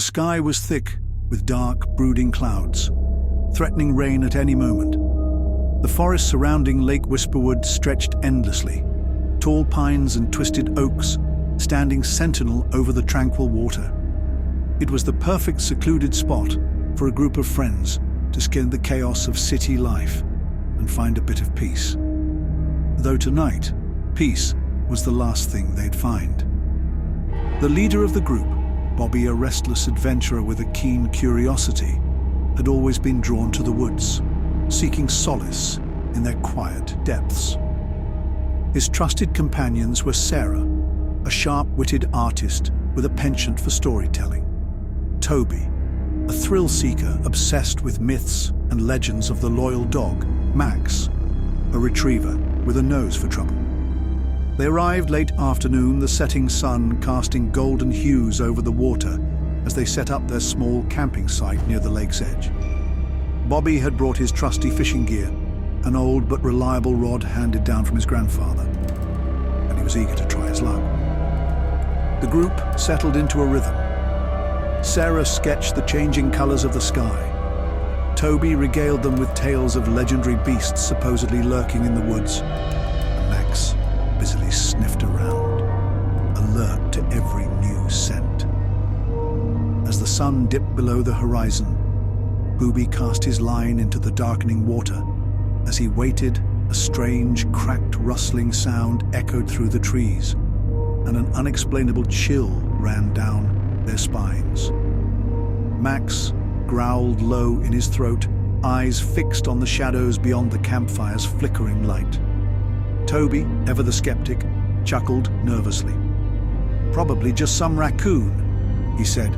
The sky was thick with dark, brooding clouds, threatening rain at any moment. The forest surrounding Lake Whisperwood stretched endlessly, tall pines and twisted oaks standing sentinel over the tranquil water. It was the perfect secluded spot for a group of friends to skim the chaos of city life and find a bit of peace. Though tonight, peace was the last thing they'd find. The leader of the group, Bobby, a restless adventurer with a keen curiosity, had always been drawn to the woods, seeking solace in their quiet depths. His trusted companions were Sarah, a sharp-witted artist with a penchant for storytelling; Toby, a thrill-seeker obsessed with myths and legends of the loyal dog; Max, a retriever with a nose for trouble. They arrived late afternoon, the setting sun casting golden hues over the water as they set up their small camping site near the lake's edge. Bobby had brought his trusty fishing gear, an old but reliable rod handed down from his grandfather, and he was eager to try his luck. The group settled into a rhythm. Sarah sketched the changing colors of the sky. Toby regaled them with tales of legendary beasts supposedly lurking in the woods, and Max busily sniffed around, alert to every new scent. As the sun dipped below the horizon, Booby cast his line into the darkening water. As he waited, a strange, cracked, rustling sound echoed through the trees, and an unexplainable chill ran down their spines. Max growled low in his throat, eyes fixed on the shadows beyond the campfire's flickering light. Toby, ever the skeptic, chuckled nervously. "Probably just some raccoon," he said,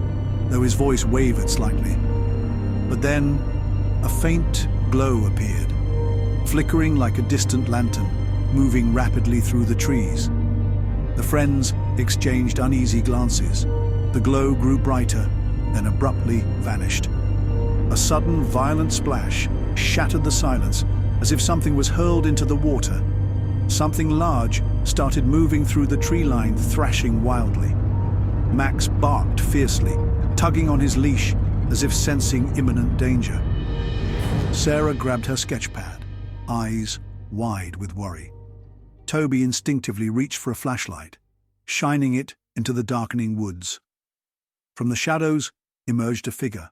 though his voice wavered slightly. But then, a faint glow appeared, flickering like a distant lantern, moving rapidly through the trees. The friends exchanged uneasy glances. The glow grew brighter, then abruptly vanished. A sudden, violent splash shattered the silence, as if something was hurled into the water. Something large started moving through the tree line, thrashing wildly. Max barked fiercely, tugging on his leash as if sensing imminent danger. Sarah grabbed her sketchpad, eyes wide with worry. Toby instinctively reached for a flashlight, shining it into the darkening woods. From the shadows emerged a figure,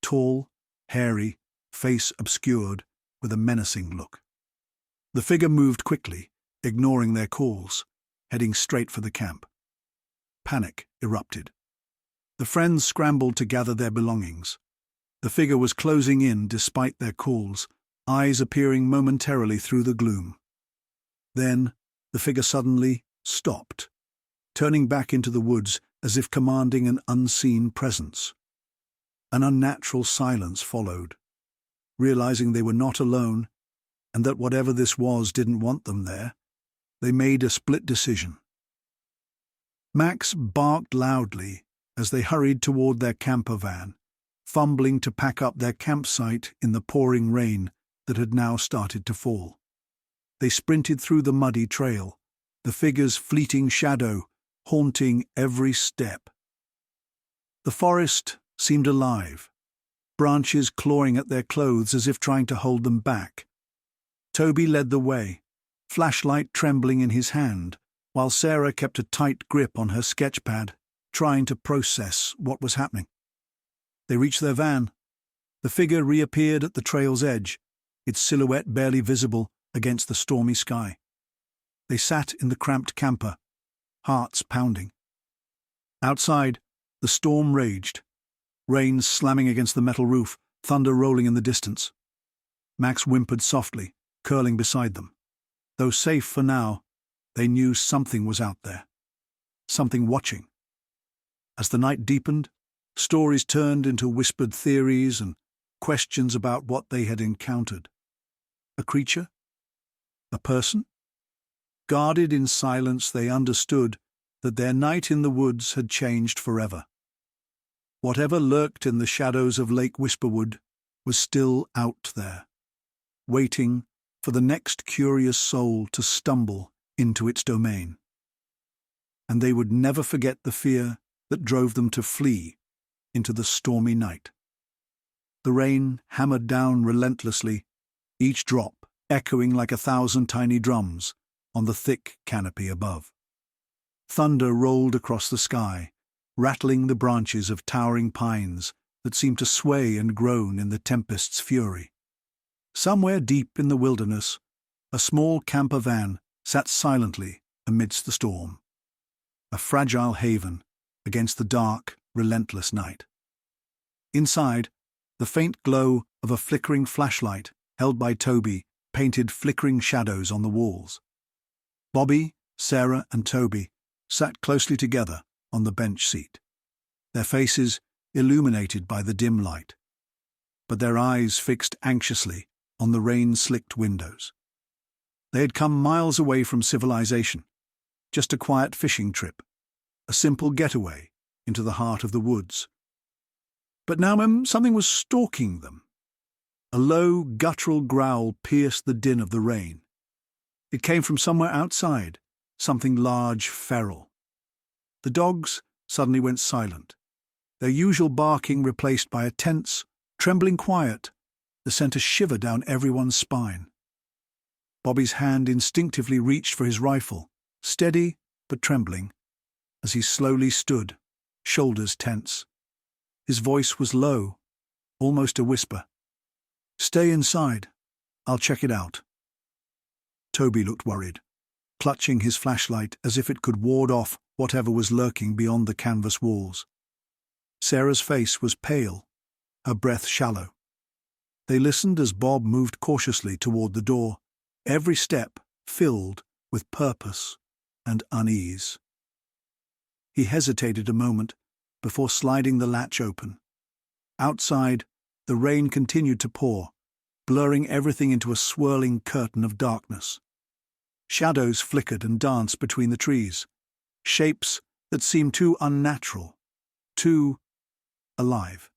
tall, hairy, face obscured, with a menacing look. The figure moved quickly, ignoring their calls, heading straight for the camp. Panic erupted. The friends scrambled to gather their belongings. The figure was closing in despite their calls, eyes appearing momentarily through the gloom. Then, the figure suddenly stopped, turning back into the woods as if commanding an unseen presence. An unnatural silence followed. Realizing they were not alone, and that whatever this was didn't want them there, they made a split decision. Max barked loudly as they hurried toward their camper van, fumbling to pack up their campsite in the pouring rain that had now started to fall. They sprinted through the muddy trail, the figure's fleeting shadow haunting every step. The forest seemed alive, branches clawing at their clothes as if trying to hold them back. Toby led the way, flashlight trembling in his hand, while Sarah kept a tight grip on her sketchpad, trying to process what was happening. They reached their van. The figure reappeared at the trail's edge, its silhouette barely visible against the stormy sky. They sat in the cramped camper, hearts pounding. Outside, the storm raged, rain slamming against the metal roof, thunder rolling in the distance. Max whimpered softly, curling beside them. Though safe for now, they knew something was out there, something watching. As the night deepened, stories turned into whispered theories and questions about what they had encountered. A creature? A person? Guarded in silence, they understood that their night in the woods had changed forever. Whatever lurked in the shadows of Lake Whisperwood was still out there, waiting for the next curious soul to stumble into its domain. And they would never forget the fear that drove them to flee into the stormy night. The rain hammered down relentlessly, each drop echoing like 1,000 tiny drums on the thick canopy above. Thunder rolled across the sky, rattling the branches of towering pines that seemed to sway and groan in the tempest's fury. Somewhere deep in the wilderness, a small camper van sat silently amidst the storm, a fragile haven against the dark, relentless night. Inside, the faint glow of a flickering flashlight held by Toby painted flickering shadows on the walls. Bobby, Sarah, and Toby sat closely together on the bench seat, their faces illuminated by the dim light, but their eyes fixed anxiously on the rain-slicked windows. They had come miles away from civilization, just a quiet fishing trip, a simple getaway into the heart of the woods. But now something was stalking them. A low, guttural growl pierced the din of the rain. It came from somewhere outside, something large, feral. The dogs suddenly went silent, their usual barking replaced by a tense, trembling quiet that sent a shiver down everyone's spine. Bobby's hand instinctively reached for his rifle, steady but trembling, as he slowly stood, shoulders tense. His voice was low, almost a whisper. "Stay inside. I'll check it out." Toby looked worried, clutching his flashlight as if it could ward off whatever was lurking beyond the canvas walls. Sarah's face was pale, her breath shallow. They listened as Bob moved cautiously toward the door, every step filled with purpose and unease. He hesitated a moment before sliding the latch open. Outside, the rain continued to pour, blurring everything into a swirling curtain of darkness. Shadows flickered and danced between the trees, shapes that seemed too unnatural, too alive.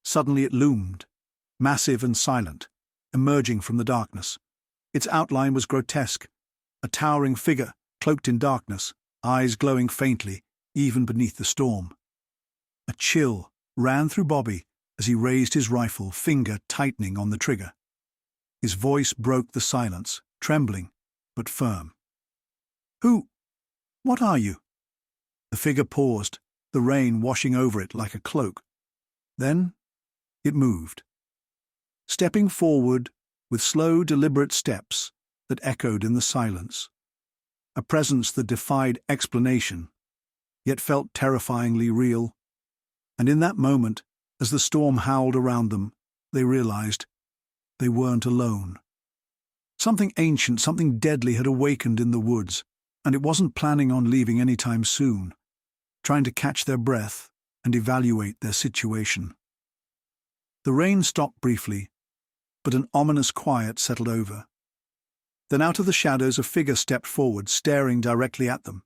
Suddenly it loomed, massive and silent, emerging from the darkness. Its outline was grotesque, a towering figure cloaked in darkness, eyes glowing faintly, even beneath the storm. A chill ran through Bobby as he raised his rifle, finger tightening on the trigger. His voice broke the silence, trembling but firm. What are you?" The figure paused, the rain washing over it like a cloak. Then it moved, stepping forward with slow, deliberate steps that echoed in the silence, a presence that defied explanation, yet felt terrifyingly real. And in that moment, as the storm howled around them, they realized they weren't alone. Something ancient, something deadly had awakened in the woods, and it wasn't planning on leaving anytime soon, trying to catch their breath and evaluate their situation. The rain stopped briefly, but an ominous quiet settled over. Then out of the shadows a figure stepped forward, staring directly at them.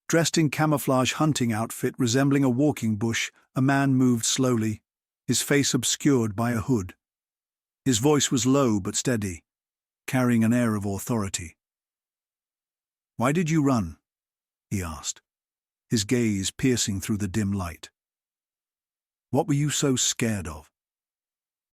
Dressed in camouflage hunting outfit resembling a walking bush, a man moved slowly, his face obscured by a hood. His voice was low but steady, carrying an air of authority. "Why did you run?" he asked, his gaze piercing through the dim light. "What were you so scared of?"